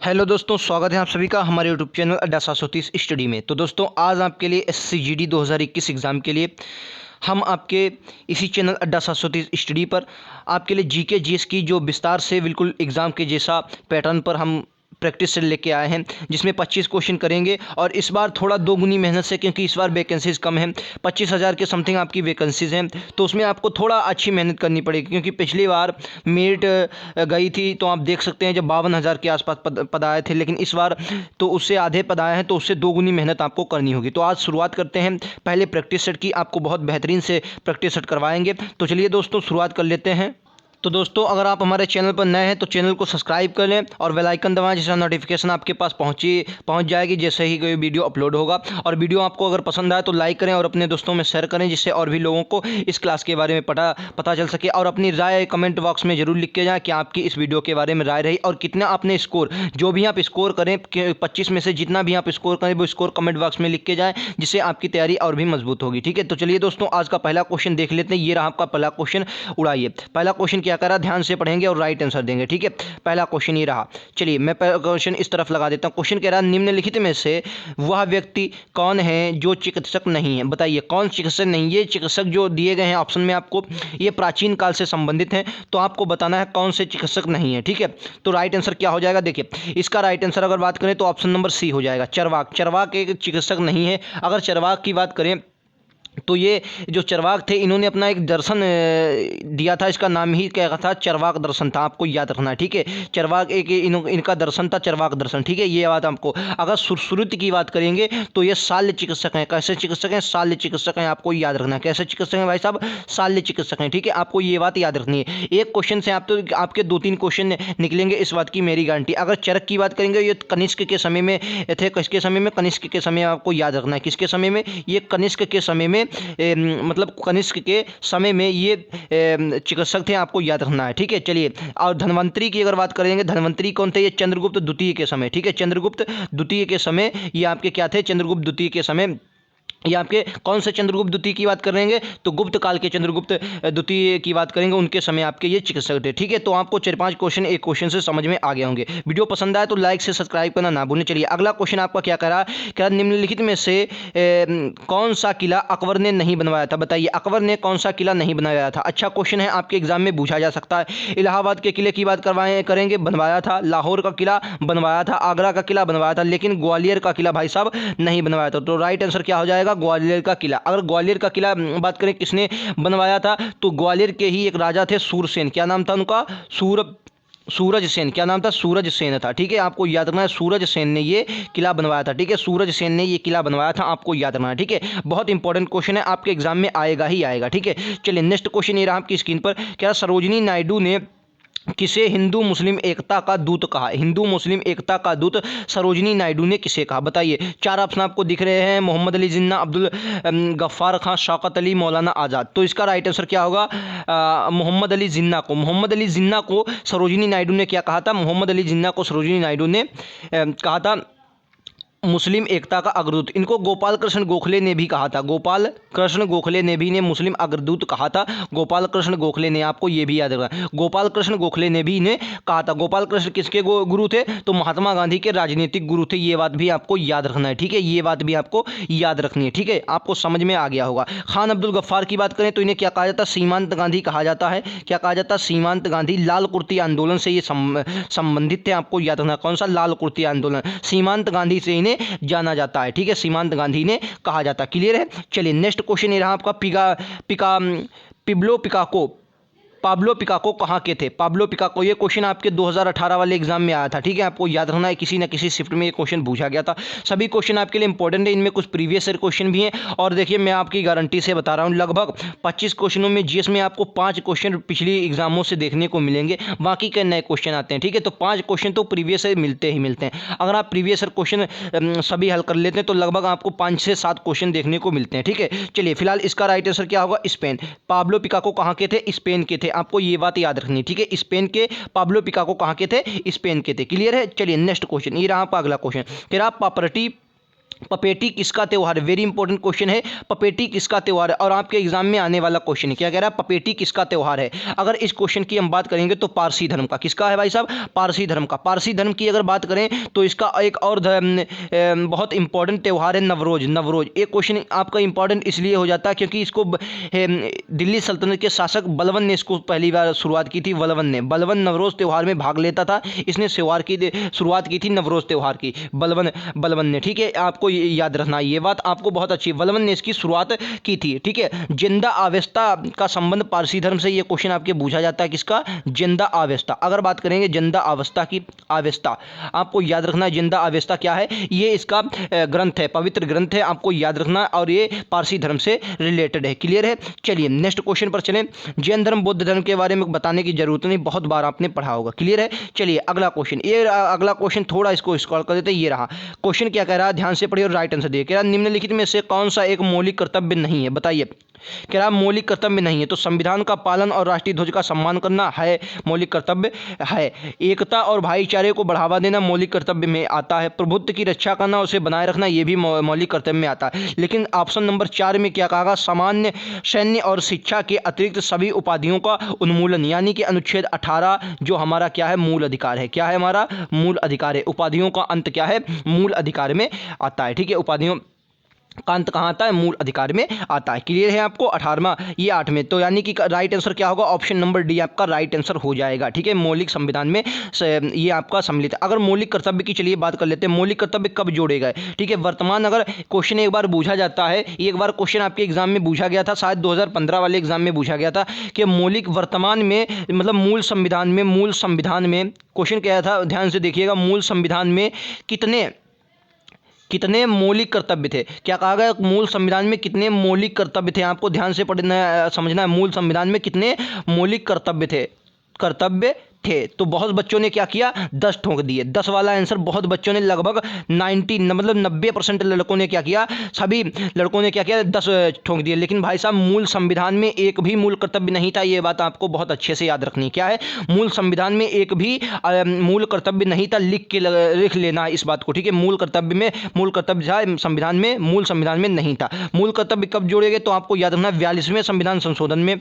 Hello दोस्तों, स्वागत है आप सभी का हमारे यूट्यूब चैनल अड्डा 730 स्टडी में। तो दोस्तों, आज आपके लिए SCGD 2021 एग्ज़ाम के लिए हम आपके इसी चैनल अड्डा 730 स्टडी पर आपके लिए GK GS की जो विस्तार से बिल्कुल एग्ज़ाम के जैसा पैटर्न पर हम प्रैक्टिस से लेके आए हैं, जिसमें 25 क्वेश्चन करेंगे। और इस बार थोड़ा दोगुनी मेहनत से, क्योंकि इस बार वैकेंसीज़ कम हैं, 25,000 के समथिंग आपकी वैकेंसीज़ हैं, तो उसमें आपको थोड़ा अच्छी मेहनत करनी पड़ेगी। क्योंकि पिछली बार मेरिट गई थी तो आप देख सकते हैं जब 52,000 के आसपास पद आए थे, लेकिन इस बार तो उससे आधे पद आए हैं, तो उससे दोगुनी मेहनत आपको करनी होगी। तो आज शुरुआत करते हैं पहले प्रैक्टिस सेट की। आपको बहुत बेहतरीन से प्रैक्टिस सेट करवाएंगे। तो चलिए दोस्तों, शुरुआत कर लेते हैं। तो दोस्तों, अगर आप हमारे चैनल पर नए हैं तो चैनल को सब्सक्राइब कर लें और बेल आइकन दबाएं, जिससे नोटिफिकेशन आपके पास पहुंच जाएगी जैसे ही कोई वीडियो अपलोड होगा। और वीडियो आपको अगर पसंद आए तो लाइक करें और अपने दोस्तों में शेयर करें, जिससे और भी लोगों को इस क्लास के बारे में पता चल सके। और अपनी राय कमेंट बॉक्स में ज़रूर लिख के जाएँ कि आपकी इस वीडियो के बारे में राय रही और कितना आपने स्कोर, जो भी आप स्कोर करें 25 में से जितना भी आप स्कोर करें वो स्कोर कमेंट बॉक्स में लिख के जाएँ, जिससे आपकी तैयारी और भी मजबूत होगी। ठीक है, तो चलिए दोस्तों, आज का पहला क्वेश्चन देख लेते हैं। ये रहा आपका पहला क्वेश्चन। उड़ाइए। पहला क्वेश्चन क्या करा, ध्यान से पढ़ेंगे और राइट आंसर देंगे। ठीक है, पहला क्वेश्चन ये रहा। चलिए मैं पहला क्वेश्चन इस तरफ लगा देता हूं। क्वेश्चन कह रहा है, निम्नलिखित में से वह व्यक्ति कौन है जो चिकित्सक नहीं है। बताइए कौन चिकित्सक नहीं। ये चिकित्सक जो दिए गए हैं ऑप्शन में आपको, ये प्राचीन काल से संबंधित हैं, तो आपको बताना है कौन से चिकित्सक नहीं है। ठीक है, तो राइट आंसर क्या हो जाएगा, देखिए इसका राइट आंसर अगर बात करें तो ऑप्शन नंबर सी हो जाएगा, चरवाक। चरवाक एक चिकित्सक नहीं है। अगर चरवाक की बात करें तो ये जो चरवाक थे, इन्होंने अपना एक दर्शन दिया था, इसका नाम ही क्या था, चरवाक दर्शन था। आपको याद रखना है। ठीक है, चरवाक एक इनका दर्शन था, चरवाक दर्शन। ठीक है, ये बात आपको। अगर सुश्रुत की बात करेंगे तो ये शल्य चिकित्सक हैं। कैसे चिकित्सक हैं, शल्य चिकित्सक हैं। आपको याद रखना है कैसे चिकित्सक हैं भाई साहब, शल्य चिकित्सक हैं। ठीक है, आपको ये बात याद रखनी है। एक क्वेश्चन से आप तो आपके 2-3 क्वेश्चन निकलेंगे, इस बात की मेरी गारंटी। अगर चरक की बात करेंगे, ये कनिष्क के समय में थे। किसके समय में, कनिष्क के समय। आपको याद रखना है किसके समय में, ये कनिष्क के समय में, मतलब कनिष्क के समय में ये चिकित्सक थे। आपको याद रखना है। ठीक है, चलिए। और धन्वंतरी की अगर बात करेंगे, धन्वंतरी कौन थे, ये चंद्रगुप्त द्वितीय के समय। ठीक है, चंद्रगुप्त द्वितीय के समय ये आपके क्या थे, चंद्रगुप्त द्वितीय के समय। ये आपके कौन से चंद्रगुप्त द्वितीय की बात करेंगे तो गुप्त काल के चंद्रगुप्त द्वितीय की बात करेंगे, उनके समय आपके ये चिकित्सक थे। ठीक है, तो आपको 4-5 क्वेश्चन एक क्वेश्चन से समझ में आ गए होंगे। वीडियो पसंद आए तो लाइक से सब्सक्राइब करना ना भूलें। चलिए अगला क्वेश्चन आपका क्या करा, क्या निम्नलिखित में से कौन सा किला अकबर ने नहीं बनवाया था। बताइए अकबर ने कौन सा किला नहीं बनवाया था। अच्छा क्वेश्चन है, आपके एग्जाम में पूछा जा सकता है। इलाहाबाद के किले की बात करेंगे, बनवाया था। लाहौर का किला बनवाया था। आगरा का किला बनवाया था, लेकिन ग्वालियर का किला भाई साहब नहीं बनवाया था। तो राइट आंसर क्या हो जाएगा, ग्वालियर का किला। अगर ग्वालियर का किला बात करें किसने बनवाया था, तो ग्वालियर के ही एक राजा थे, सूरसेन। क्या नाम था उनका, सूरज सेन। क्या नाम था, सूरज सेन था। ठीक है, आपको याद रखना है, सूरज सेन ने ये किला बनवाया था। ठीक है, सूरज सेन ने ये किला बनवाया था, आपको याद रखना है। ठीक है, बहुत इंपॉर्टेंट क्वेश्चन है, आपके एग्जाम में आएगा ही आएगा। ठीक है, चलिए नेक्स्ट क्वेश्चन ये रहा आपकी स्क्रीन पर। क्या सरोजिनी नायडू ने किसे हिंदू मुस्लिम एकता का दूत कहा। हिंदू मुस्लिम एकता का दूत सरोजिनी नायडू ने किसे कहा। बताइए 4 ऑप्शन आपको दिख रहे हैं, मोहम्मद अली जिन्ना, अब्दुल गफ्फार खान, शौकत अली, मौलाना आज़ाद। तो इसका राइट आंसर क्या होगा, मोहम्मद अली जिन्ना को। मोहम्मद अली जिन्ना को सरोजिनी नायडू ने क्या कहा था, मोहम्मद अली जिन्ना को सरोजिनी नायडू ने कहा था मुस्लिम एकता का अग्रदूत। इनको गोपाल कृष्ण गोखले ने भी कहा था, गोपाल कृष्ण गोखले ने भी ने मुस्लिम अग्रदूत कहा था। गोपाल कृष्ण गोखले ने, आपको ये भी याद रखना, गोपाल कृष्ण गोखले ने भी इन्हें कहा था। गोपाल कृष्ण किसके गुरु थे, तो महात्मा गांधी के राजनीतिक गुरु थे। ये बात भी आपको याद रखना है। ठीक है, ये बात भी आपको याद रखनी है। ठीक है, आपको समझ में आ गया होगा। खान अब्दुल गफ्फार की बात करें तो इन्हें क्या कहा जाता है, सीमांत गांधी कहा जाता है। क्या कहा जाता है, सीमांत गांधी। लाल कुर्ती आंदोलन से ये संबंधित थे, आपको याद रखना। कौन सा, लाल कुर्ती आंदोलन। सीमांत गांधी से इन्हें जाना जाता है। ठीक है, सीमांत गांधी ने कहा जाता। क्लियर है। चलिए नेक्स्ट क्वेश्चन ये रहा आपका, पाब्लो पिकाको कहाँ के थे। पाब्लो पिकाको, ये क्वेश्चन आपके 2018 वाले एग्जाम में आया था। ठीक है, आपको याद रखना है, किसी न किसी शिफ्ट में ये क्वेश्चन पूछा गया था। सभी क्वेश्चन आपके लिए इंपॉर्टेंट है, इनमें कुछ प्रीवियस ईयर क्वेश्चन भी हैं। और देखिए मैं आपकी गारंटी से बता रहा हूँ, लगभग 25 क्वेश्चनों में जीएस में आपको 5 क्वेश्चन पिछली एग्जामों से देखने को मिलेंगे, बाकी के नए क्वेश्चन आते हैं। ठीक है, तो 5 क्वेश्चन तो प्रीवियस ईयर मिलते ही मिलते हैं। अगर आप प्रीवियस ईयर क्वेश्चन सभी हल कर लेते हैं तो लगभग आपको 5 से 7 क्वेश्चन देखने को मिलते हैं। ठीक है, चलिए फिलहाल इसका राइट आंसर क्या होगा, स्पेन। पाब्लो पिकाको कहाँ के थे, स्पेन के थे। आपको ये बात याद रखनी। ठीक है, स्पेन के पाब्लो पिकाको कहाँ के थे, स्पेन के थे। क्लियर है। चलिए नेक्स्ट क्वेश्चन ये रहा आपका अगला क्वेश्चन, तेरा प्रॉपर्टी पपेटी किसका त्यौहार है? वेरी इंपॉर्टेंट क्वेश्चन है, पपेटी किसका त्यौहार है? और आपके एग्जाम में आने वाला क्वेश्चन है, क्या कह रहा है? पपेटी किसका त्यौहार है? अगर इस क्वेश्चन की हम बात करेंगे तो पारसी धर्म का। किसका है भाई साहब? पारसी धर्म का। पारसी धर्म की अगर बात करें तो इसका एक और बहुत इंपॉर्टेंट त्यौहार है नवरोज। नवरोज एक क्वेश्चन आपका इंपॉर्टेंट इसलिए हो जाता है क्योंकि इसको दिल्ली सल्तनत के शासक बलबन ने इसको पहली बार शुरुआत की थी। बलबन नवरोज त्यौहार में भाग लेता था, इसने शुरुआत की थी नवरोज त्यौहार की, बलबन ने। ठीक है, आपको याद रखना ये बात, आपको बहुत अच्छी, बलबन ने इसकी शुरुआत की थी। ठीक है, जिंदा आवेस्ता का संबंध पारसी धर्म से, ये क्वेश्चन आपके पूछा जाता है। किसका? जिंदा आवेस्ता। अगर बात करेंगे जिंदा अवस्था की, आवेस्ता आपको याद रखना है। जिंदा आवेस्ता क्या है? ये इसका ग्रंथ है, पवित्र ग्रंथ है, आपको याद रखना, और ये पारसी धर्म से रिलेटेड है। क्लियर है? चलिए नेक्स्ट क्वेश्चन पर चलें। जैन धर्म बौद्ध धर्म के बारे में बताने की जरूरत नहीं, बहुत बार आपने पढ़ा होगा। क्लियर है? चलिए अगला क्वेश्चन, ये अगला क्वेश्चन थोड़ा इसको स्क्रॉल कर देते हैं। ये रहा क्वेश्चन, क्या कह रहा है? ध्यान से पढ़िए और राइट आंसर दिए। कह रहा निम्नलिखित में से कौन सा एक मौलिक कर्तव्य नहीं है? बताइए। कह रहा मौलिक कर्तव्य नहीं है तो संविधान का पालन और राष्ट्रीय ध्वज का सम्मान करना है, मौलिक कर्तव्य है। एकता और भाईचारे को बढ़ावा देना मौलिक कर्तव्य में आता है। प्रभुत्व की रक्षा करना, उसे बनाए रखना, यह भी मौलिक कर्तव्य में आता है। लेकिन ऑप्शन नंबर 4 में क्या कहा? सामान्य सैन्य और शिक्षा के अतिरिक्त सभी उपाधियों का उन्मूलन, यानी कि अनुच्छेद 18 जो हमारा क्या है? मूल अधिकार है। क्या है हमारा? मूल अधिकार है। उपाधियों का अंत क्या है? मूल अधिकार में आता है। ठीक है, उपाधियों का अंत कहाँ आता है? मूल अधिकार में आता है। क्लियर है आपको? 18वां, ये 8 में, तो यानी कि राइट आंसर क्या होगा? ऑप्शन नंबर डी आपका राइट आंसर हो जाएगा। ठीक है, मौलिक संविधान में ये आपका सम्मिलित है। अगर मौलिक कर्तव्य की चलिए बात कर लेते हैं, मौलिक कर्तव्य कब जोड़े गए? ठीक है, वर्तमान, अगर क्वेश्चन एक बार पूछा जाता है, एक बार क्वेश्चन आपके एग्जाम में पूछा गया था, शायद 2015 वाले एग्जाम में पूछा गया था कि मौलिक वर्तमान में, मतलब मूल संविधान में क्वेश्चन क्या था? ध्यान से देखिएगा, मूल संविधान में कितने मौलिक कर्तव्य थे? क्या कहा गया? मूल संविधान में कितने मौलिक कर्तव्य थे? आपको ध्यान से पढ़ना, समझना है। मूल संविधान में कितने मौलिक कर्तव्य थे? तो बहुत बच्चों ने क्या किया? 10 ठोक दिए। 10 वाला आंसर बहुत बच्चों ने, लगभग 90% लड़कों ने क्या किया? सभी लड़कों ने क्या किया? 10 ठोक दिए। लेकिन भाई साहब मूल संविधान में एक भी मूल कर्तव्य नहीं था, ये बात आपको बहुत अच्छे से याद रखनी। क्या है? मूल संविधान में एक भी मूल कर्तव्य नहीं था। लिख लेना इस बात को। ठीक है, मूल कर्तव्य था संविधान में, मूल संविधान में नहीं था। मूल कर्तव्य कब जोड़े गए? तो आपको याद रखना 42वें संविधान संशोधन में,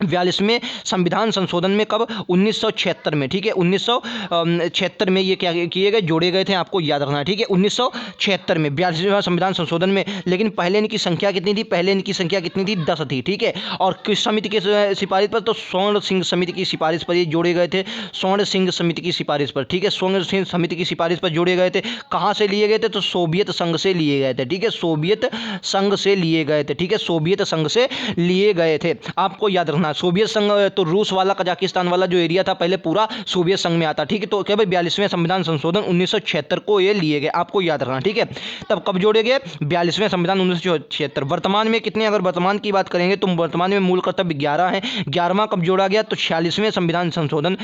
42वें संविधान संशोधन में। कब? 1976 में। ठीक है, 1976 में ये क्या किए गए? जोड़े गए थे, आपको याद रखना है। ठीक है, 1976 में 42वें संविधान संशोधन में। लेकिन पहले इनकी संख्या कितनी थी? पहले इनकी संख्या कितनी थी? 10 थी। ठीक है, और किस समिति की सिफारिश पर? तो स्वर्ण सिंह समिति की सिफारिश पर ये जोड़े गए थे, स्वर्ण सिंह समिति की सिफारिश पर। ठीक है, स्वर्ण सिंह समिति की सिफारिश पर जोड़े गए थे। कहाँ से लिए गए थे? तो सोवियत संघ से लिए गए थे। ठीक है, सोवियत संघ से लिए गए थे। ठीक है, सोवियत संघ से लिए गए थे, आपको याद रखना। सोवियत संघ तो रूस वाला, कजाकिस्तान वाला जो एरिया था पहले पूरा सोवियत संघ में आता। ठीक है, तो क्या भाई 42वें संविधान संशोधन 1976 को ये लिए गए, आपको याद रखना। ठीक है, तब कब जोड़े गए? 42वें संविधान 1976। वर्तमान में कितने? अगर वर्तमान की बात करेंगे तो वर्तमान में मूल कर्तव्य 11 है। 11वां कब जोड़ा गया? तो 46वें संविधान संशोधन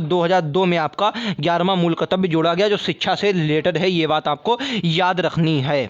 2002 में आपका 11वां मूल कर्तव्य जोड़ा गया, जो शिक्षा से रिलेटेड है। ये बात आपको याद रखनी है।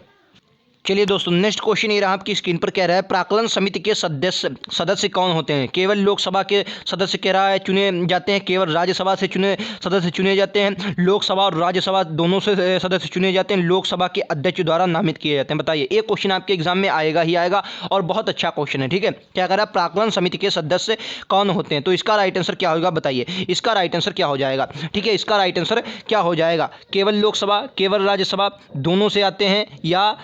चलिए दोस्तों, नेक्स्ट क्वेश्चन ये रहा आपकी स्क्रीन पर। कह रहा है प्राक्कलन समिति के सदस्य कौन होते हैं? केवल लोकसभा के सदस्य कह रहा है चुने जाते हैं, केवल राज्यसभा से सदस्य चुने जाते हैं, लोकसभा और राज्यसभा दोनों से सदस्य चुने जाते हैं, लोकसभा के अध्यक्ष द्वारा नामित किए जाते हैं? बताइए, एक क्वेश्चन आपके एग्जाम में आएगा ही आएगा और बहुत अच्छा क्वेश्चन है। ठीक है, क्या कह रहा है? प्राक्कलन समिति के सदस्य कौन होते हैं? तो इसका राइट आंसर क्या होगा? बताइए, इसका राइट आंसर क्या हो जाएगा? ठीक है, इसका राइट आंसर क्या हो जाएगा? केवल लोकसभा, केवल राज्यसभा दोनों से आते हैं, या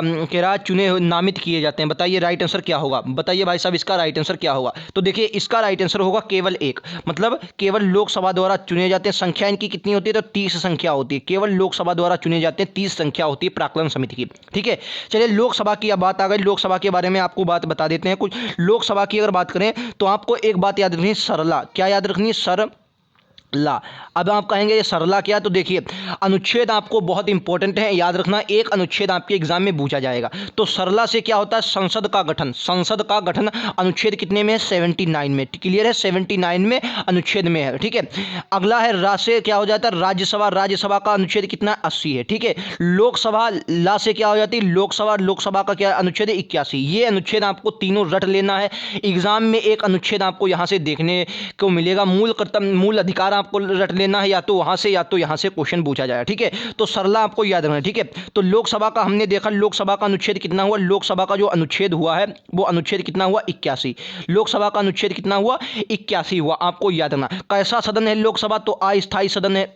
कह रहा चुने नामित किए जाते हैं? बताइए राइट आंसर क्या होगा? बताइए भाई साहब, इसका राइट आंसर क्या होगा? तो देखिए, इसका राइट आंसर होगा केवल एक, मतलब केवल लोकसभा द्वारा चुने जाते हैं। संख्या इनकी कितनी होती है? तो 30 संख्या होती है। केवल लोकसभा द्वारा चुने जाते हैं, 30 संख्या होती है प्राक्कलन समिति की। ठीक है, चलिए लोकसभा की अब बात आ गई। लोकसभा के बारे में आपको बात बता देते हैं कुछ। लोकसभा की अगर बात करें तो आपको एक बात याद रखनी है, सरला। क्या याद रखनी है? सरला। अब आप कहेंगे ये सरला क्या? तो देखिए, अनुच्छेद आपको बहुत इंपॉर्टेंट है, याद रखना। एक अनुच्छेद आपके एग्जाम में पूछा जाएगा। तो सरला से क्या होता है? संसद का गठन। संसद का गठन अनुच्छेद कितने में है? 79 में। क्लियर है? 79 में अनुच्छेद में है। ठीक है, अगला है रा से क्या हो जाता है? राज्यसभा। राज्यसभा का अनुच्छेद कितना? 80 है। ठीक है, लोकसभा, ला से क्या हो जाती है? लोकसभा। लोकसभा का क्या अनुच्छेद है? 81। ये अनुच्छेद आपको तीनों रट लेना है। एग्जाम में एक अनुच्छेद आपको यहाँ से देखने को मिलेगा, मूल अधिकार आपको रट लेना है, या तो वहाँ से या तो यहाँ से क्वेश्चन पूछा जाएगा, ठीक है। तो सरला आपको याद रखना है, ठीक है। तो लोकसभा का हमने देखा, लोकसभा का अनुच्छेद कितना हुआ, लोकसभा का जो अनुच्छेद हुआ है वो अनुच्छेद कितना हुआ, 81। लोकसभा का अनुच्छेद कितना हुआ, 81 हुआ, आपको याद रखना। कैसा सदन है लोकसभा, तो अस्थायी सदन है।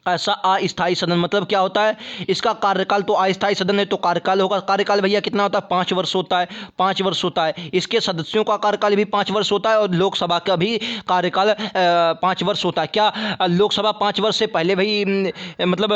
ऐसा अस्थायी सदन मतलब क्या होता है, इसका कार्यकाल, तो अस्थायी सदन है तो कार्यकाल होगा, कार्यकाल भैया कितना होता है, 5 वर्ष होता है, 5 वर्ष होता है। इसके सदस्यों का कार्यकाल भी 5 वर्ष होता है और लोकसभा का भी कार्यकाल 5 वर्ष होता है। क्या लोकसभा 5 वर्ष से पहले भाई मतलब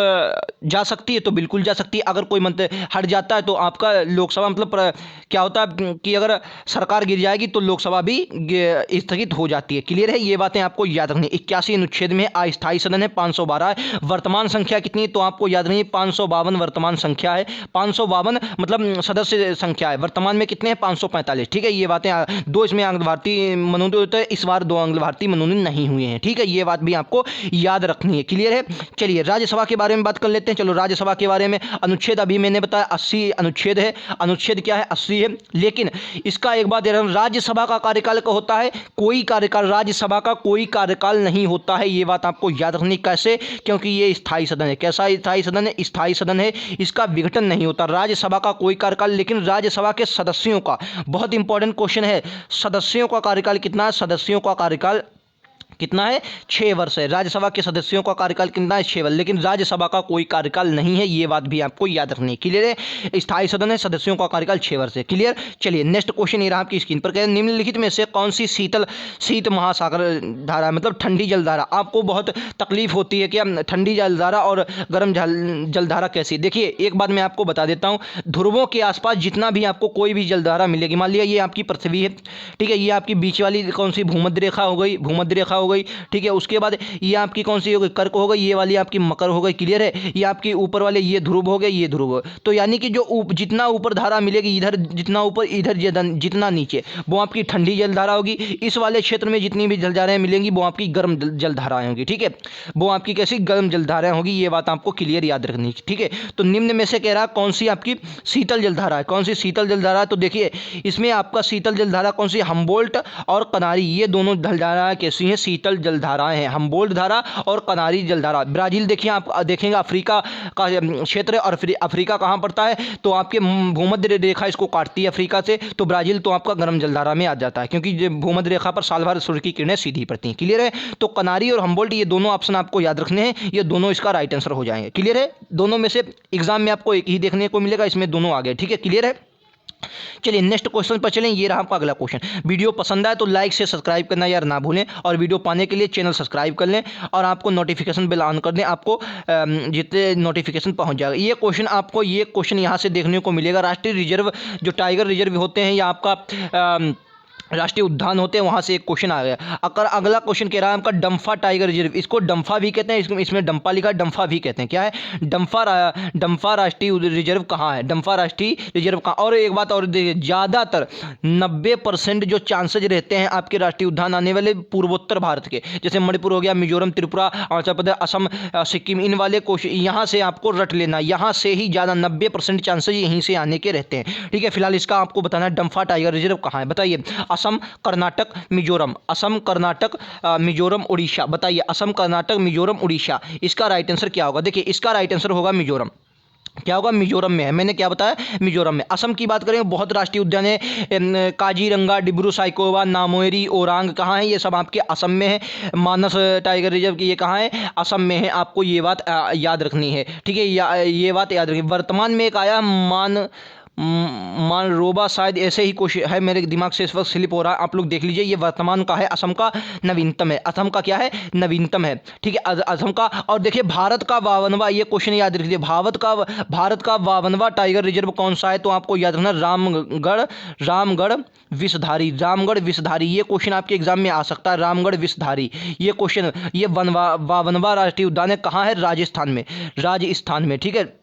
जा सकती है, तो बिल्कुल जा सकती है। अगर कोई मंत्री हट जाता है तो आपका लोकसभा मतलब क्या होता है कि अगर सरकार गिर जाएगी तो लोकसभा भी स्थगित हो जाती है। क्लियर है, ये बातें आपको याद रखनी। 81 अनुच्छेद में अस्थायी सदन है, 512 है। वर्तमान संख्या कितनी है, तो आपको याद रखनी 552 वर्तमान संख्या है। 552 मतलब सदस्य संख्या है। वर्तमान में कितने हैं, 545, ठीक है। ये बातें दो इसमें आंग्ल भारतीय मनोनीत होते हैं, इस बार 2 आंग्ल भारतीय मनोनीत नहीं हुए हैं, ठीक है। ये बात भी आपको याद रखनी है। क्लियर है, चलिए राज्यसभा के बारे में बात कर लेते हैं। चलो राज्यसभा के बारे में अनुच्छेद अभी मैंने बताया 80 अनुच्छेद है। अनुच्छेद क्या है, 80 है। लेकिन इसका एक बात, राज्यसभा का कार्यकाल का होता है कोई कार्यकाल, राज्यसभा का कोई कार्यकाल नहीं होता है। ये बात आपको याद रखनी। कैसे, क्योंकि ये स्थायी सदन है। कैसा स्थायी सदन है, स्थायी सदन है, इसका विघटन नहीं होता। राज्यसभा का कोई कार्यकाल, लेकिन राज्यसभा के सदस्यों का, बहुत इंपॉर्टेंट क्वेश्चन है, सदस्यों का कार्यकाल कितना है, सदस्यों का कार्यकाल कितना है, 6 वर्ष है। राज्यसभा के सदस्यों का कार्यकाल कितना है, 6 वर्ष। लेकिन राज्यसभा का कोई कार्यकाल नहीं है, ये बात भी आपको याद रखनी है। क्लियर है, स्थायी सदन है, सदस्यों का कार्यकाल 6 वर्ष है। क्लियर, चलिए नेक्स्ट क्वेश्चन ये रहा आपकी स्क्रीन पर। निम्नलिखित में से कौन सी शीत महासागर धारा मतलब ठंडी जलधारा, आपको बहुत तकलीफ होती है कि ठंडी जलधारा और गर्म जलधारा कैसी। देखिए एक बात मैं आपको बता देता हूँ, ध्रुवों के आसपास जितना भी आपको कोई भी जलधारा मिलेगी, मान लिया ये आपकी पृथ्वी है, ठीक है, ये आपकी बीच वाली कौन सी भूमध्य रेखा हो गई, भूमध्य रेखा हो गई, ठीक है। उसके बाद ये आपकी कौन सी हो गई, कर्क हो गई, ये वाली आपकी मकर हो गई। क्लियर है, ये आपकी ऊपर वाले ये ध्रुव हो गए, ये ध्रुव। तो यानी कि जो जितना ऊपर धारा मिलेगी, इधर जितना ऊपर इधर जितना नीचे, वो आपकी ठंडी जलधारा होगी। इस वाले क्षेत्र में जितनी भी जलधाराएं मिलेंगी वो आपकी गर्म जलधाराएं होंगी, ठीक है। वो आपकी कैसी गर्म जलधाराएं होगी, ये बात आपको क्लियर याद रखनी है, ठीक है। तो निम्न में से कह रहा कौन सी आपकी शीतल जलधारा है, कौन सी शीतल जलधारा है। तो देखिए इसमें आपका शीतल जलधारा कौन सी, हमबोल्ट और कनारी, ये दोनों जलधाराएं कैसी हैं, शीतल जलधाराएं हैं, हमबोल्ट धारा और कनारी जलधारा। ब्राजील देखिए, आप देखेंगे अफ्रीका का क्षेत्र है, और अफ्रीका कहाँ पड़ता है, तो आपके भूमध्य रेखा इसको काटती है अफ्रीका से, तो ब्राजील तो आपका गर्म जलधारा में आ जाता है, क्योंकि भूमध्य रेखा पर साल भर सूर्य की किरणें सीधी पड़ती हैं। क्लियर है, तो कनारी और हमबोल्ट ये दोनों ऑप्शन आपको याद रखने हैं, ये दोनों इसका राइट आंसर हो जाएंगे। क्लियर है, दोनों में से एग्जाम में आपको एक ही देखने को मिलेगा, इसमें दोनों आ गए, ठीक है। क्लियर है, चलिए नेक्स्ट क्वेश्चन पर चलें। ये रहा आपका अगला क्वेश्चन। वीडियो पसंद आए तो लाइक से सब्सक्राइब करना यार ना भूलें, और वीडियो पाने के लिए चैनल सब्सक्राइब कर लें और आपको नोटिफिकेशन बेल ऑन कर दें, आपको जितने नोटिफिकेशन पहुंच जाएगा। ये क्वेश्चन यहाँ से देखने को मिलेगा। राष्ट्रीय रिजर्व जो टाइगर रिजर्व होते हैं या आपका राष्ट्रीय उद्यान होते हैं, वहाँ से एक क्वेश्चन आ गया। अगला क्वेश्चन कह रहा है आपका डम्फा टाइगर रिजर्व, इसको डम्फा भी कहते हैं, इसमें डम्फा लिखा, डम्फा भी कहते हैं। क्या है, डम्फा राष्ट्रीय रिजर्व कहाँ है, डम्फा राष्ट्रीय रिजर्व कहाँ। और एक बात और देखिए, ज़्यादातर 90% जो चांसेज रहते हैं आपके राष्ट्रीय उद्यान आने वाले पूर्वोत्तर भारत के, जैसे मणिपुर हो गया, मिजोरम, त्रिपुरा, अरुणाचल प्रदेश, असम, सिक्किम, इन वाले क्वेश्चन यहाँ से आपको रट लेना, यहाँ से ही ज़्यादा 90% चांसेज यहीं से आने के रहते हैं, ठीक है। फिलहाल इसका आपको बताना है डम्फा टाइगर रिजर्व कहाँ है, बताइए। असम, कर्नाटक, मिजोरम, असम, कर्नाटक, मिजोरम, उड़ीसा, बताइए। असम, कर्नाटक, मिजोरम, उड़ीसा, इसका राइट आंसर क्या होगा। देखिए इसका राइट आंसर होगा मिजोरम। क्या होगा, मिजोरम में है, मैंने क्या बताया, मिजोरम में। असम की बात करें, बहुत राष्ट्रीय उद्यान है, काजीरंगा, डिब्रू साइखोवा, नामोरी, ओरांग, कहाँ है, ये सब आपके असम में है। मानस टाइगर रिजर्व की ये कहाँ है, असम में है, आपको ये बात याद रखनी है, ठीक है। ये बात याद रखिए। वर्तमान में एक आया मानरोबा, शायद ऐसे ही कुछ है, मेरे दिमाग से इस वक्त स्लिप हो रहा है, आप लोग देख लीजिए। ये वर्तमान का है, असम का नवीनतम है, असम का क्या है, नवीनतम है, ठीक है, असम का। और देखिए भारत का 52वां, ये क्वेश्चन याद रखिए, भारत का 52वां टाइगर रिजर्व कौन सा है, तो आपको याद रखना रामगढ़ विषधारी, ये क्वेश्चन आपके एग्जाम में आ सकता है। रामगढ़ विषधारी ये क्वेश्चन, ये 52वां राष्ट्रीय उद्यान है, कहाँ है, राजस्थान में, ठीक है,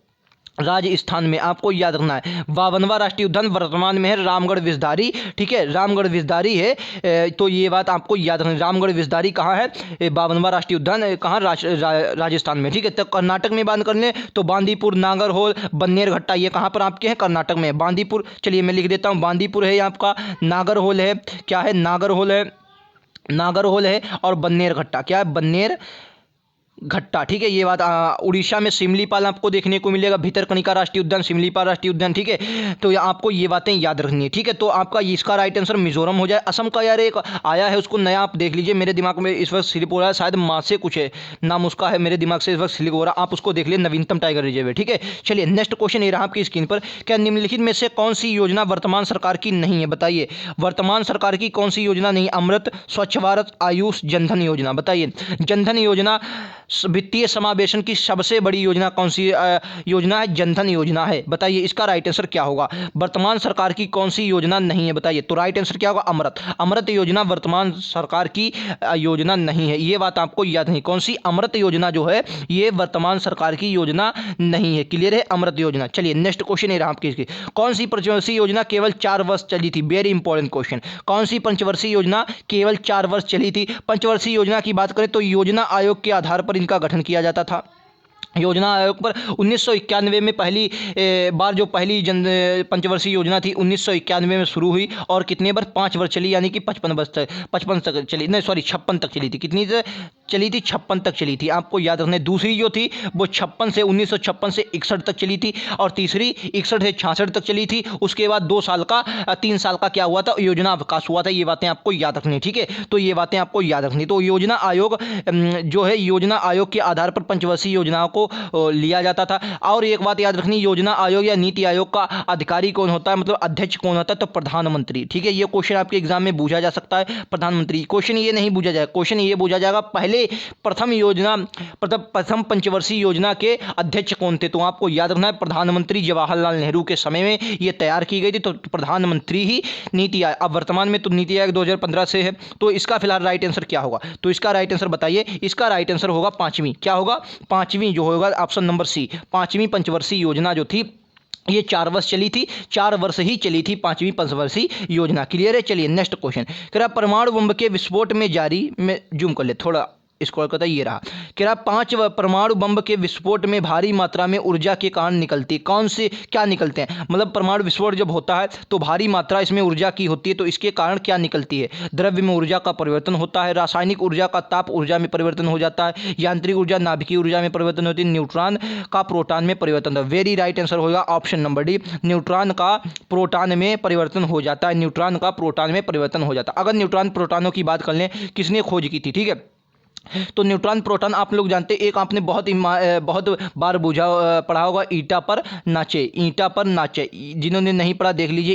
राजस्थान में, आपको याद रखना है। 52वां राष्ट्रीय उद्यान वर्तमान में है रामगढ़ विषधारी, ठीक है, रामगढ़ विषधारी है, तो ये बात आपको याद रखना। रामगढ़ विषधारी कहाँ है, 52वां राष्ट्रीय उद्यान कहाँ, राजस्थान में, ठीक है। तो कर्नाटक में बात कर लें तो बांदीपुर, नागरहोल, बन्नेरघट्टा, ये कहाँ पर आपके हैं, कर्नाटक में। बांदीपुर, चलिए मैं लिख देता हूँ, बांदीपुर है आपका, नागरहोल है, क्या है, नागरहोल है, नागरहोल है और बन्नेर घट्टा। क्या है? बन्नेर घट्टा। ठीक है, ये बात उड़ीसा में सिमलीपाल आपको देखने को मिलेगा, भितरकनिका राष्ट्रीय उद्यान, सिमलीपाल राष्ट्रीय उद्यान। ठीक है, तो आपको ये बातें याद रखनी है। ठीक है, तो आपका इसका राइट आंसर मिजोरम हो जाए। असम का यार एक आया है, उसको नया आप देख लीजिए, मेरे दिमाग में इस वक्त स्लिप हो रहा है, शायद माँ से कुछ है नाम उसका है, मेरे दिमाग से इस वक्त स्लिप हो रहा है, आप उसको देख लीजिए, नवीनतम टाइगर रिजर्व है। ठीक है, चलिए नेक्स्ट क्वेश्चन ये रहा आपकी स्क्रीन पर। क्या निम्नलिखित में से कौन सी योजना वर्तमान सरकार की नहीं है? बताइए, वर्तमान सरकार की कौन सी योजना नहीं? अमृत, स्वच्छ भारत, आयुष, जनधन योजना। बताइए, जनधन योजना वित्तीय समावेशन की सबसे बड़ी योजना कौन सी योजना है? जनधन योजना है। बताइए इसका राइट आंसर क्या होगा? वर्तमान सरकार की कौन सी योजना नहीं है? बताइए, तो राइट आंसर क्या होगा? अमृत। अमृत योजना वर्तमान सरकार की योजना नहीं है, ये बात आपको याद नहीं। कौन सी? अमृत योजना जो है ये वर्तमान सरकार की योजना नहीं है। क्लियर है? अमृत योजना। चलिए नेक्स्ट क्वेश्चन ये रहा आपकी। कौन सी पंचवर्षीय योजना केवल 4 वर्ष चली थी? Very important question. कौन सी पंचवर्षीय योजना केवल 4 वर्ष चली थी? पंचवर्षीय योजना की बात करें तो योजना आयोग के आधार पर इनका गठन किया जाता था। योजना आयोग पर 1991 में पहली बार जो पहली पंचवर्षीय योजना थी 1991 में शुरू हुई और कितने बार? 5 वर्ष चली, यानी कि 55 तक चली, नहीं सॉरी 56 तक चली थी। कितनी चली थी? 56 तक चली थी, आपको याद रखना है। दूसरी जो थी वो 1956 से 61 तक चली थी और तीसरी 61 से 66 तक चली थी। उसके बाद 3 साल का क्या हुआ था? योजना अवकाश हुआ था। ये बातें आपको याद रखनी है। ठीक है, तो ये बातें आपको याद रखनी। तो योजना आयोग जो है, योजना आयोग के आधार पर पंचवर्षीय योजनाओं को लिया जाता था। और एक बात याद रखनी, योजना आयोग या नीति आयोग का अधिकारी कौन होता है, मतलब अध्यक्ष कौन होता है? तो प्रधानमंत्री। ठीक है, ये क्वेश्चन आपके एग्जाम में पूछा जा सकता है। प्रधानमंत्री क्वेश्चन ये नहीं पूछा जाएगा, क्वेश्चन ये पूछा जाएगा पहले प्रथम पंचवर्षीय योजना के अध्यक्ष कौन थे? तो आपको याद रखना है प्रधानमंत्री जवाहरलाल नेहरू के समय में ये तैयार की गई थी, तो प्रधानमंत्री ही नीति आयोग। अब वर्तमान में तो नीति आयोग 2015 से है, तो इसका फिलहाल राइट आंसर क्या होगा? तो इसका राइट आंसर बताइए। इसका राइट आंसर होगा 5वीं। क्या होगा? 5वीं जो होगा ऑप्शन नंबर सी, 5वीं पंचवर्षीय योजना जो थी ये 4 वर्ष चली थी, 4 वर्ष ही चली थी 5वीं पंचवर्षीय योजना। क्लियर है? चलिए नेक्स्ट क्वेश्चन। कह रहा परमाणु बम के विस्फोट में जारी, में जूम कर ले थोड़ा इसको, कहता ये रहा। कह रहा 5 परमाणु बम के विस्फोट में भारी मात्रा में ऊर्जा के कारण निकलती, कौन से क्या निकलते हैं? मतलब परमाणु विस्फोट जब होता है तो भारी मात्रा इसमें ऊर्जा की होती है, तो इसके कारण क्या निकलती है? द्रव्य में ऊर्जा का परिवर्तन होता है, रासायनिक ऊर्जा का ताप ऊर्जा में परिवर्तन हो जाता है, यांत्रिक ऊर्जा नाभिकीय ऊर्जा में परिवर्तन होती है, न्यूट्रॉन का प्रोटॉन में परिवर्तन होता है। वेरी राइट आंसर होगा ऑप्शन नंबर डी, न्यूट्रॉन का प्रोटॉन में परिवर्तन हो जाता है। न्यूट्रॉन का प्रोटॉन में परिवर्तन हो जाता है। अगर न्यूट्रॉन प्रोटॉनों की बात कर लें, किसने खोज की थी? ठीक है, तो न्यूट्रॉन प्रोटॉन आप लोग जानते हैं, एक आपने बहुत बार पढ़ा होगा, ईंटा पर नाचे। ईंटा पर नाचे, जिन्होंने नहीं पढ़ा देख लीजिए,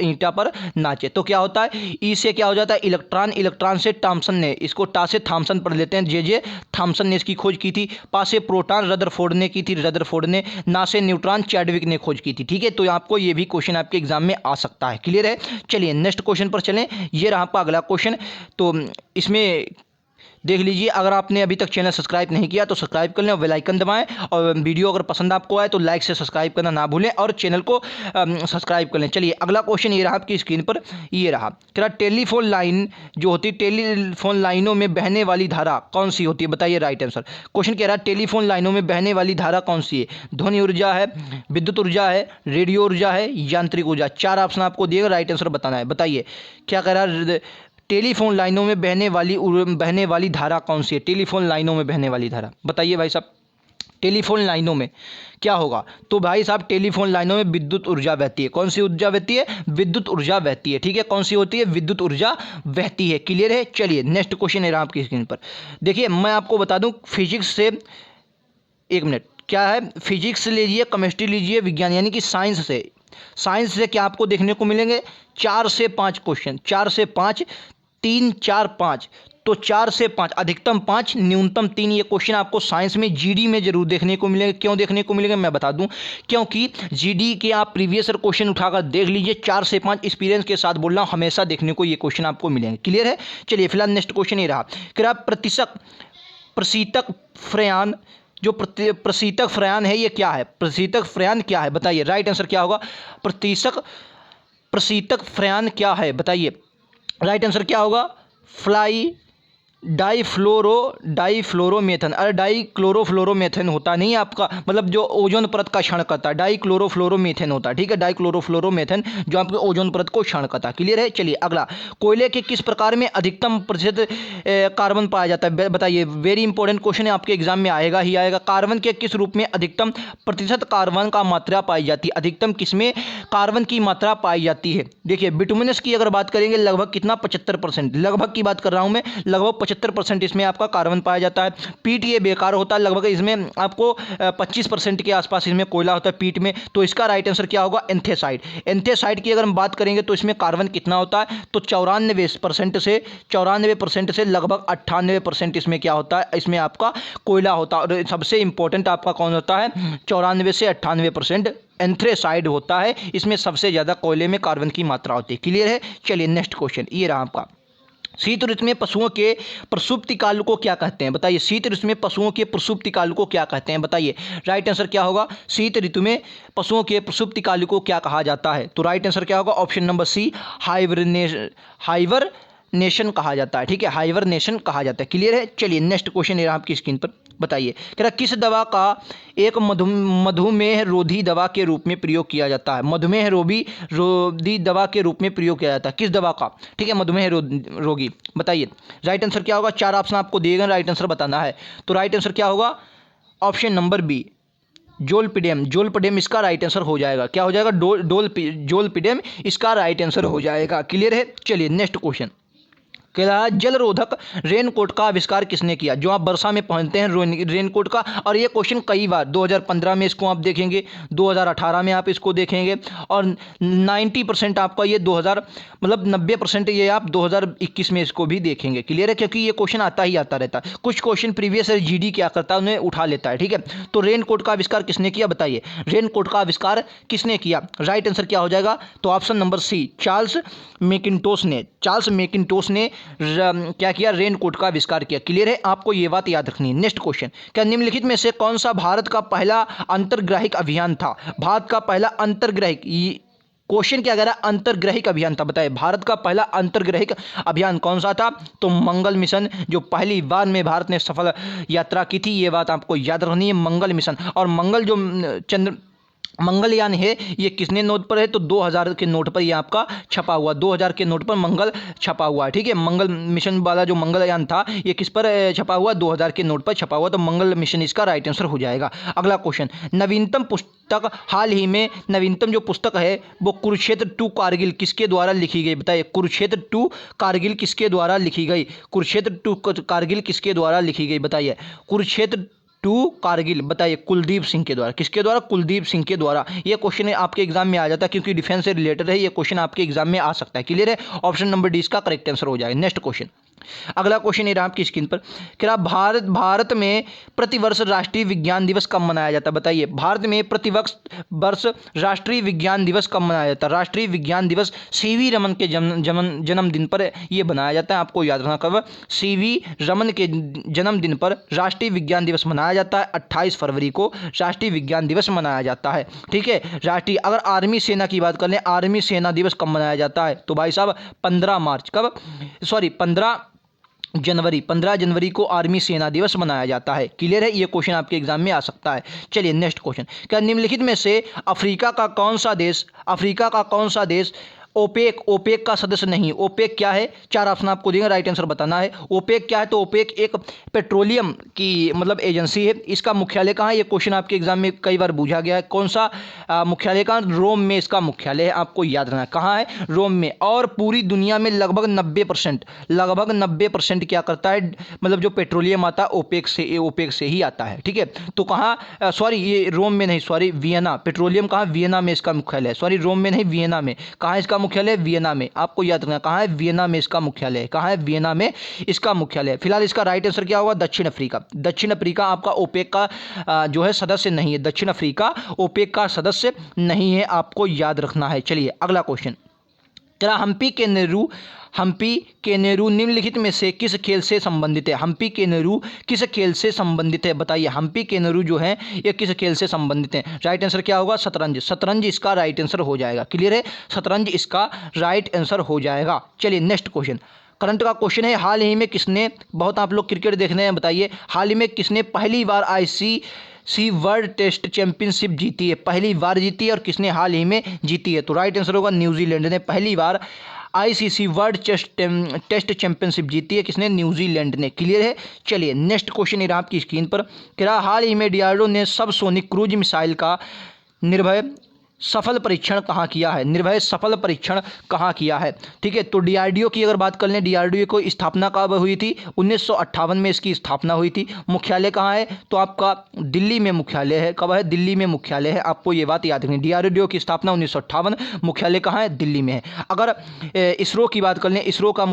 ईंटा पर नाचे। तो क्या होता है? ई से क्या हो जाता है? इलेक्ट्रॉन, इलेक्ट्रॉन से थॉमसन ने, इसको टा से थॉमसन पढ़ लेते हैं, जे थॉमसन ने इसकी खोज की थी। पा से प्रोटॉन रदरफोर्ड ने की थी, रदरफोर्ड ने। ना से न्यूट्रॉन चैडविक ने खोज की थी। ठीक है, तो आपको ये भी क्वेश्चन आपके एग्जाम में आ सकता है। क्लियर है? चलिए नेक्स्ट क्वेश्चन पर चलें। ये रहा आपका अगला क्वेश्चन। तो इसमें देख लीजिए, अगर आपने अभी तक चैनल सब्सक्राइब नहीं किया तो सब्सक्राइब कर लें और बेल आइकन दबाएं, और वीडियो अगर पसंद आपको आए तो लाइक से सब्सक्राइब करना ना भूलें और चैनल को सब्सक्राइब कर लें। चलिए अगला क्वेश्चन ये रहा आपकी स्क्रीन पर, ये रहा। क्या टेलीफोन लाइन जो होती है, टेलीफोन लाइनों में बहने वाली धारा कौन सी होती है? बताइए राइट आंसर। क्वेश्चन कह रहा है टेलीफोन लाइनों में बहने वाली धारा कौन सी है? ध्वनि ऊर्जा है, विद्युत ऊर्जा है, रेडियो ऊर्जा है, यांत्रिक ऊर्जा। 4 ऑप्शन आपको दिएगा, राइट आंसर बताना है। बताइए क्या कह रहा है? टेलीफोन लाइनों में बहने वाली धारा कौन सी है? टेलीफोन लाइनों में बहने वाली धारा बताइए भाई साहब। टेलीफोन लाइनों में क्या होगा? तो भाई साहब टेलीफोन लाइनों में विद्युत ऊर्जा बहती है। कौन सी ऊर्जा बहती है? विद्युत ऊर्जा बहती है। ठीक है, कौन सी होती है? विद्युत ऊर्जा बहती है। क्लियर है? चलिए नेक्स्ट क्वेश्चन है रहा आपकी स्क्रीन पर। देखिए मैं आपको बता दूं, फिजिक्स से, एक मिनट, क्या है? फिजिक्स लीजिए, केमिस्ट्री लीजिए, विज्ञान यानी कि साइंस से क्या आपको देखने को मिलेंगे? 4 से 5 क्वेश्चन, 4 से 5, 3, 4, 5। तो 4 से 5, अधिकतम 5, न्यूनतम 3 ये क्वेश्चन आपको साइंस में जीडी में जरूर देखने को मिलेंगे। क्यों देखने को मिलेंगे मैं बता दूं, क्योंकि जीडी के आप प्रीवियस ईयर क्वेश्चन उठाकर देख लीजिए, 4 से 5 एक्सपीरियंस के साथ बोल रहा हूं, हमेशा देखने को ये क्वेश्चन आपको मिलेंगे। क्लियर है? चलिए फिलहाल नेक्स्ट क्वेश्चन ये रहा। क्या प्रशीतक फ्रेयान, जो प्रशीतक फ्रेयान है ये क्या है? प्रशीतक फ्रेयान क्या है? बताइए राइट आंसर क्या होगा? प्रशीतक फ्रेयान क्या है? बताइए राइट आंसर क्या होगा? फ्लाई डाईफ्लोरोमेथन। अरे डाईक्लोरोफ्लोरोमेथन होता नहीं है आपका, मतलब जो ओजोन परत का क्षरण करता है, डाईक्लोरोफ्लोरोमेथन होता है, ठीक है, डाईक्लोरोफ्लोरोमेथन जो आपके ओजोन परत को क्षरण करता है। क्लियर है। चलिए अगला, कोयले के किस प्रकार में अधिकतम प्रतिशत कार्बन पाया जाता है, बताइए। वेरी इंपॉर्टेंट क्वेश्चन है, आपके एग्जाम में आएगा ही आएगा। कार्बन के किस रूप में अधिकतम प्रतिशत कार्बन का मात्रा पाई जाती है, अधिकतम किसमें कार्बन की मात्रा पाई जाती है। देखिए बिटुमिनस की अगर बात करेंगे लगभग कितना 75%, लगभग की बात कर रहा हूं मैं, लगभग 75% इसमें आपका कार्बन पाया जाता है। पीट ये बेकार होता है, लगभग इसमें आपको 25% के आसपास इसमें कोयला होता है पीट में। तो इसका राइट आंसर क्या होगा, एंथेसाइड। एंथेसाइड की अगर हम बात करेंगे तो इसमें कार्बन कितना होता है, तो 94% से लगभग 98% इसमें क्या होता है, इसमें आपका कोयला होता है। और सबसे इंपॉर्टेंट आपका कौन होता है, 94 से 98% एंथ्रेसाइड होता है। इसमें सबसे ज़्यादा कोयले में कार्बन की मात्रा होती है। क्लियर है। चलिए नेक्स्ट क्वेश्चन ये रहा आपका, शीत ऋतु में पशुओं के प्रसुप्ति काल को क्या कहते हैं, बताइए। शीत ऋतु में पशुओं के प्रसुप्ति काल को क्या कहते हैं, बताइए। राइट आंसर क्या होगा, शीत ऋतु में पशुओं के प्रसुप्ति काल को क्या कहा जाता है। तो राइट आंसर क्या होगा, ऑप्शन नंबर सी, हाइबरनेशन कहा जाता है, ठीक है, हाइबरनेशन कहा जाता है। क्लियर है। चलिए नेक्स्ट क्वेश्चन है आपकी स्क्रीन पर, बताइए। कह रहा किस दवा का एक मधुमेह रोधी दवा के रूप में प्रयोग किया जाता है, मधुमेह रोधी दवा के रूप में प्रयोग किया जाता है, किस दवा का, ठीक है, मधुमेह रोगी, बताइए। राइट आंसर क्या होगा, 4 ऑप्शन आपको दिए गए, राइट आंसर बताना है। तो राइट आंसर क्या होगा, ऑप्शन नंबर बी, जोलपिडेम इसका राइट आंसर हो जाएगा। क्या हो जाएगा, जोलपिडेम इसका राइट आंसर हो जाएगा। क्लियर है। चलिए नेक्स्ट क्वेश्चन, क्या जलरोधक रेनकोट का आविष्कार किसने किया, जो आप वर्षा में पहनते हैं रेनकोट का। और ये क्वेश्चन कई बार 2015 में इसको आप देखेंगे, 2018 में आप इसको देखेंगे, और 90% आपका ये 90% ये आप 2021 में इसको भी देखेंगे। क्लियर है, क्योंकि ये क्वेश्चन आता ही आता रहता है। कुछ क्वेश्चन प्रीवियस जीडी क्या करता है, उन्हें उठा लेता है, ठीक है। तो रेनकोट का आविष्कार किसने किया, बताइए। रेनकोट का आविष्कार किसने किया, राइट आंसर क्या हो जाएगा, तो option number C, Charles Macintosh ने क्या किया, रेनकोट का आविष्कार किया। क्लियर है, आपको यह बात याद रखनी है। नेक्स्ट क्वेश्चन, क्या निम्नलिखित में से कौन सा भारत का पहला अंतर्ग्राहिक अभियान था, भारत का पहला अंतर्ग्राहिक, क्वेश्चन क्या कह रहा है, अंतर्ग्राहिक अभियान था, बताइए। भारत का पहला अंतर्ग्राहिक अभियान कौन सा था, तो मंगल मिशन, जो पहली बार में भारत ने सफल यात्रा की थी, ये बात आपको याद रखनी है, मंगल मिशन। और मंगल जो मंगलयान है ये किसने नोट पर है, तो 2000 के नोट पर ये आपका छपा हुआ, 2000 के नोट पर मंगल छपा हुआ है, ठीक है। मंगल मिशन वाला जो मंगलयान था ये किस पर छपा हुआ, 2000 के नोट पर छपा हुआ, तो मंगल मिशन इसका राइट आंसर हो जाएगा। अगला क्वेश्चन, नवीनतम पुस्तक, हाल ही में नवीनतम जो पुस्तक है वो कुरुक्षेत्र 2 कारगिल किसके द्वारा लिखी गई, बताइए। कुरुक्षेत्र 2 कारगिल किसके द्वारा लिखी गई, कुरुक्षेत्र 2 कारगिल किसके द्वारा लिखी गई, बताइए। कुरुक्षेत्र 2 कारगिल, बताइए, कुलदीप सिंह के द्वारा, किसके द्वारा, कुलदीप सिंह के द्वारा। ये क्वेश्चन आपके एग्जाम में आ जाता है, क्योंकि डिफेंस से रिलेटेड है, ये क्वेश्चन आपके एग्जाम में आ सकता है। क्लियर है, ऑप्शन नंबर डी इसका करेक्ट आंसर हो जाएगा। नेक्स्ट क्वेश्चन, अगला क्वेश्चन ये रहा आपकी स्क्रीन पर, क्या भारत में प्रतिवर्ष राष्ट्रीय विज्ञान दिवस कब मनाया जाता है, बताइए। भारत में वर्ष राष्ट्रीय विज्ञान दिवस कब मनाया जाता है, राष्ट्रीय विज्ञान दिवस सीवी रमन के जन्मदिन पर यह बनाया जाता है। आपको याद रखना कब, सीवी रमन के जन्मदिन पर राष्ट्रीय विज्ञान दिवस मनाया जाता है। 28 फरवरी को राष्ट्रीय विज्ञान दिवस मनाया जाता है, ठीक है। राष्ट्रीय, अगर आर्मी सेना की बात कर लें, आर्मी सेना दिवस कब मनाया जाता है, तो भाई साहब 15 जनवरी को आर्मी सेना दिवस मनाया जाता है। क्लियर है, ये क्वेश्चन आपके एग्जाम में आ सकता है। चलिए नेक्स्ट क्वेश्चन, क्या निम्नलिखित में से अफ्रीका का कौन सा देश ओपेक का सदस्य नहीं। ओपेक क्या है, 4 ऑप्शन आपको देंगे, राइट आंसर बताना है। ओपेक क्या है, तो ओपेक एक पेट्रोलियम की एजेंसी है। इसका मुख्यालय कहाँ है, ये क्वेश्चन आपके एग्जाम में कई बार पूछा गया है। कौन सा मुख्यालय कहाँ, रोम में इसका मुख्यालय है, आपको याद रखना कहाँ है, रोम में। और पूरी दुनिया में लगभग 90% क्या करता है, जो पेट्रोलियम आता है ओपेक से ही आता है, ठीक है। तो कहाँ, ये रोम में नहीं, वियना, पेट्रोलियम कहाँ, वियना में इसका मुख्यालय है, रोम में नहीं, वियना में। कहाँ इसका मुख्यालय, वियना में। आपको याद रखना कहाँ है, वियना में इसका मुख्यालय। कहाँ है, वियना में इसका मुख्यालय। फिलहाल इसका राइट आंसर क्या होगा, दक्षिण अफ्रीका आपका ओपेक का जो है सदस्य नहीं है। दक्षिण अफ्रीका ओपेक का सदस्य नहीं है, आपको याद रखना है। चलिए अगला क्वेश्चन, क्या हम्पी के नेहरू निम्नलिखित में से किस खेल से संबंधित है। हम्पी के नेहरू किस खेल से संबंधित है, बताइए। हम्पी के नेहरू जो है ये किस खेल से संबंधित है, राइट आंसर क्या होगा, शतरंज इसका राइट आंसर हो जाएगा। क्लियर है, शतरंज इसका राइट आंसर हो जाएगा। चलिए नेक्स्ट क्वेश्चन, करंट का क्वेश्चन है, हाल ही में किसने, बहुत आप लोग क्रिकेट देखने हैं, बताइए हाल ही में किसने पहली बार आईसीसी वर्ल्ड टेस्ट चैंपियनशिप जीती है, पहली बार जीती है और किसने हाल ही में जीती है? तो राइट आंसर होगा न्यूजीलैंड ने पहली बार आईसीसी वर्ल्ड टेस्ट चैंपियनशिप जीती है, किसने? न्यूजीलैंड ने। क्लियर है? चलिए नेक्स्ट क्वेश्चन है आपकी स्क्रीन पर, कह रहा हाल ही में डीआरडीओ ने सबसोनिक क्रूज मिसाइल का निर्भय सफल परीक्षण कहाँ किया है? निर्भय सफल परीक्षण कहाँ किया है? ठीक है, तो डीआरडीओ की अगर बात कर लें, डीआरडीओ को स्थापना कब हुई थी? 1958 में इसकी स्थापना हुई थी। मुख्यालय कहाँ है? तो आपका दिल्ली में मुख्यालय है। कब है? दिल्ली में मुख्यालय है, आपको ये बात याद रखनी। डीआरडीओ की स्थापना 1958, मुख्यालय कहाँ है? दिल्ली में है। अगर इसरो की बात कर लें, इसरो का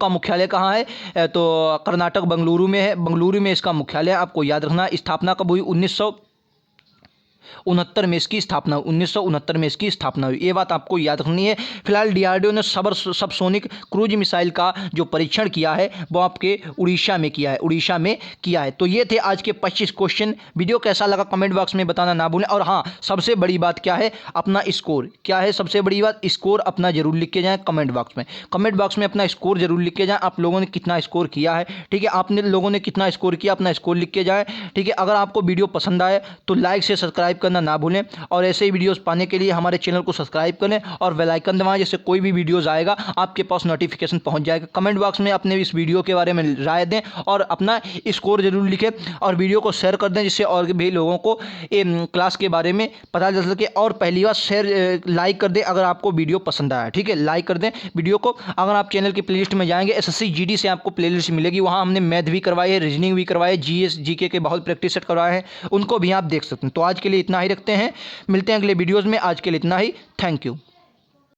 मुख्यालय कहाँ है? तो कर्नाटक बेंगलुरु में है, बेंगलुरु में इसका मुख्यालय है, आपको याद रखना। स्थापना कब हुई? 1969 में इसकी स्थापना, 1969 में इसकी स्थापना हुई, ये बात आपको याद रखनी है। फिलहाल डीआरडीओ ने सबसोनिक क्रूज मिसाइल का जो परीक्षण किया है वो आपके उड़ीसा में किया है, उड़ीसा में किया है। तो ये थे आज के 25 क्वेश्चन। वीडियो कैसा लगा कमेंट बॉक्स में बताना ना भूलें। और हाँ, सबसे बड़ी बात क्या है? अपना स्कोर। क्या है सबसे बड़ी बात? स्कोर अपना जरूर लिख के जाएँ कमेंट बॉक्स में। कमेंट बॉक्स में अपना स्कोर जरूर लिख के जाएँ, आप लोगों ने कितना स्कोर किया है। ठीक है, आपने लोगों ने कितना स्कोर किया, अपना स्कोर लिख के जाएँ। ठीक है, अगर आपको वीडियो पसंद आए तो लाइक से सब्सक्राइब करना ना भूलें, और ऐसे ही वीडियोस पाने के लिए हमारे चैनल को सब्सक्राइब करें और बेल आइकन दबाएं, जिससे कोई भी वीडियोस आएगा आपके पास नोटिफिकेशन पहुंच जाएगा। कमेंट बॉक्स में अपने इस वीडियो के बारे में राय दें और अपना स्कोर जरूर लिखें और वीडियो को शेयर कर दें, जिससे और भी लोगों को क्लास के बारे में पता चल सके। और पहली बात, शेयर लाइक कर दें अगर आपको वीडियो पसंद आया। ठीक है, लाइक कर दें वीडियो को। अगर आप चैनल की प्लेलिस्ट में जाएंगे, एसएससी जीडी से आपको प्लेलिस्ट मिलेगी, वहाँ हमने मैथ भी करवाई है, रीजनिंग भी करवाई है, जीएस जीके के बहुत प्रैक्टिस सेट करवाए हैं, उनको भी आप देख सकते हैं। तो आज के लिए इतना ही रखते हैं, मिलते हैं अगले वीडियोज़ में। आज के लिए इतना ही, थैंक यू।